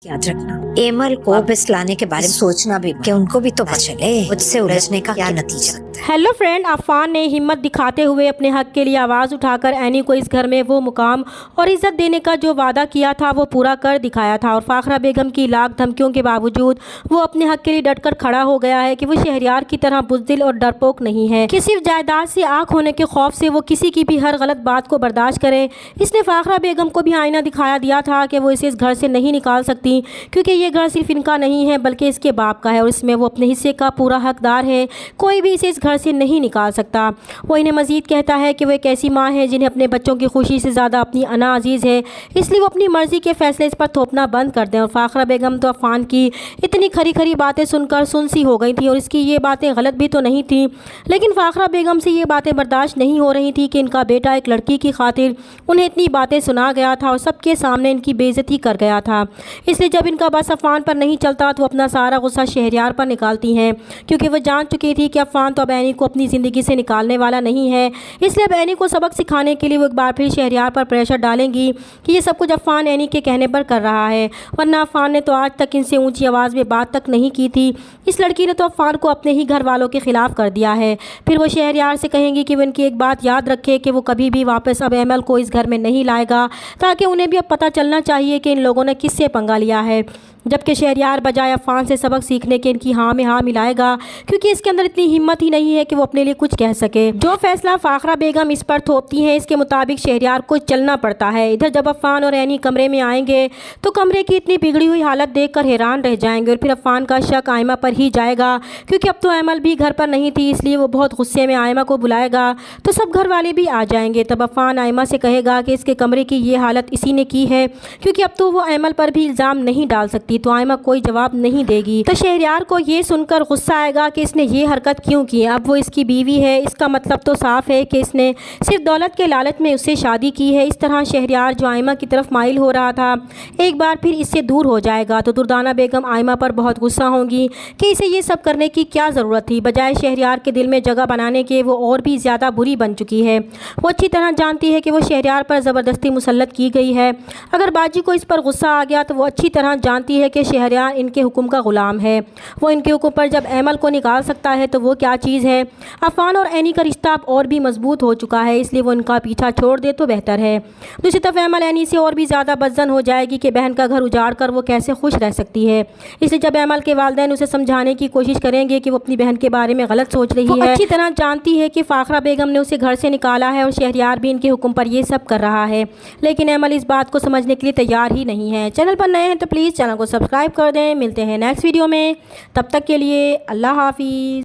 याद रखना, एमल को वापस लाने के बारे में सोचना भी कि उनको भी तो पता चले मुझसे उलझने का क्या नतीजा। हेलो फ्रेंड, अफान ने हिम्मत दिखाते हुए अपने हक के लिए आवाज़ उठाकर एनी को इस घर में वो मुकाम और इज्जत देने का जो वादा किया था वो पूरा कर दिखाया था। और फाखरा बेगम की लाख धमकियों के बावजूद वो अपने हक के लिए डटकर खड़ा हो गया है कि वो शहरयार की तरह बुज़दिल और डरपोक नहीं है कि सिर्फ जायदाद से आँख होने के खौफ से वो किसी की भी हर गलत बात को बर्दाश्त करे। इसने फाखरा बेगम को भी आईना दिखाया दिया था कि वो इसे इस घर से नहीं निकाल सकती, क्योंकि ये घर सिर्फ इनका नहीं है बल्कि इसके बाप का है और इसमें वो अपने हिस्से का पूरा हकदार है। कोई भी इसे इस घर से नहीं निकाल सकता। वो इन्हें मज़ीद कहता है कि वो एक ऐसी माँ है जिन्हें अपने बच्चों की खुशी से ज़्यादा अपनी अना अजीज़ है, इसलिए वो अपनी मर्ज़ी के फ़ैसले इस पर थोपना बंद कर दें। और फाखरा बेगम तो अफान की इतनी खरी खरी बातें सुनकर सुनसी हो गई थी और इसकी ये बातें गलत भी तो नहीं थी, लेकिन फाखरा बेगम से ये बातें बर्दाश्त नहीं हो रही थी कि इनका बेटा एक लड़की की खातिर उन्हें इतनी बातें सुना गया था और सबके सामने इनकी बेइज्जती कर गया था। इसलिए जब इनका बस अफान पर नहीं चलता तो अपना सारा गुस्सा शहरयार पर निकालती हैं, क्योंकि वो जान चुकी थी कि अफान तो अब एनी को अपनी ज़िंदगी से निकालने वाला नहीं है। इसलिए अब एनी को सबक सिखाने के लिए वो एक बार फिर शहरयार पर प्रेशर डालेंगी कि ये सब कुछ अफान एनी के कहने पर कर रहा है, वरना अफान ने तो आज तक इनसे ऊंची आवाज़ में बात तक नहीं की थी। इस लड़की ने तो अफान को अपने ही घर वालों के ख़िलाफ़ कर दिया है। फिर वो शहरयार से कहेंगी कि वो इनकी एक बात याद रखे कि वो कभी भी वापस अब एमल को इस घर में नहीं लाएगा, ताकि उन्हें भी अब पता चलना चाहिए कि इन लोगों ने किससे पंगा लिया है। जबकि शहरयार बजाय अफान से सबक सीखने के इनकी हाँ में हाँ मिलाएगा, क्योंकि इसके अंदर इतनी हिम्मत ही नहीं है कि वो अपने लिए कुछ कह सके। जो फैसला फाखरा बेगम इस पर थोपती हैं इसके मुताबिक शहरयार को चलना पड़ता है। इधर जब अफान और एनी कमरे में आएंगे तो कमरे की इतनी बिगड़ी हुई हालत देखकर हैरान रह जाएंगे और फिर अफान का शक आयमा पर ही जाएगा, क्योंकि अब तो एमल भी घर पर नहीं थी, इसलिए वो बहुत गुस्से में आयमा को बुलाएगा तो सब घर वाले भी आ जाएंगे। तब अफान आयमा से कहेगा कि इसके कमरे की ये हालत इसी ने की है, क्योंकि अब तो वो एमल पर भी इल्ज़ाम नहीं डाल सकती। तो आयमा कोई जवाब नहीं देगी। तो शहरयार को ये सुनकर गुस्सा आएगा कि इसने ये हरकत क्यों की। अब वो इसकी बीवी है, इसका मतलब तो साफ है कि इसने सिर्फ दौलत के लालच में उससे शादी की है। इस तरह शहरयार जो आयमा की तरफ माइल हो रहा था एक बार फिर इससे दूर हो जाएगा। तो दुर्दाना बेगम आयमा पर बहुत गुस्सा होंगी कि इसे ये सब करने की क्या ज़रूरत थी। बजाय शहरयार के दिल में जगह बनाने के वो और भी ज़्यादा बुरी बन चुकी है। वो अच्छी तरह जानती है कि वो शहरयार पर ज़बरदस्ती मुसल्लत की गई है। अगर बाजी को इस पर गुस्सा आ गया तो वो अच्छी तरह जानती है कि शहरयार इनके हुक्म का गुलाम है। वो इनके हुक्म पर जब एमल को निकाल सकता है तो वो क्या चीज़ है। अफान और एनी का रिश्ता अब और भी मजबूत हो चुका है, इसलिए वो इनका पीछा छोड़ दे तो बेहतर है। दूसरी तरफ एमल एनी से और भी ज़्यादा बदजन हो जाएगी कि बहन का घर उजाड़ कर वो कैसे खुश रह सकती है। इसलिए जब एमल के वालिदैन उसे समझाने की कोशिश करेंगे कि वो अपनी बहन के बारे में गलत सोच रही है, अच्छी तरह जानती है कि फाखरा बेगम ने उसे घर से निकाला है और शहरयार भी इनके हुक्म पर ये सब कर रहा है, लेकिन एमल इस बात को समझने के लिए तैयार ही नहीं है। चैनल पर नए हैं तो प्लीज़ चैनल को सब्सक्राइब कर दें। मिलते हैं नेक्स्ट वीडियो में, तब तक के लिए अल्लाह हाफिज़।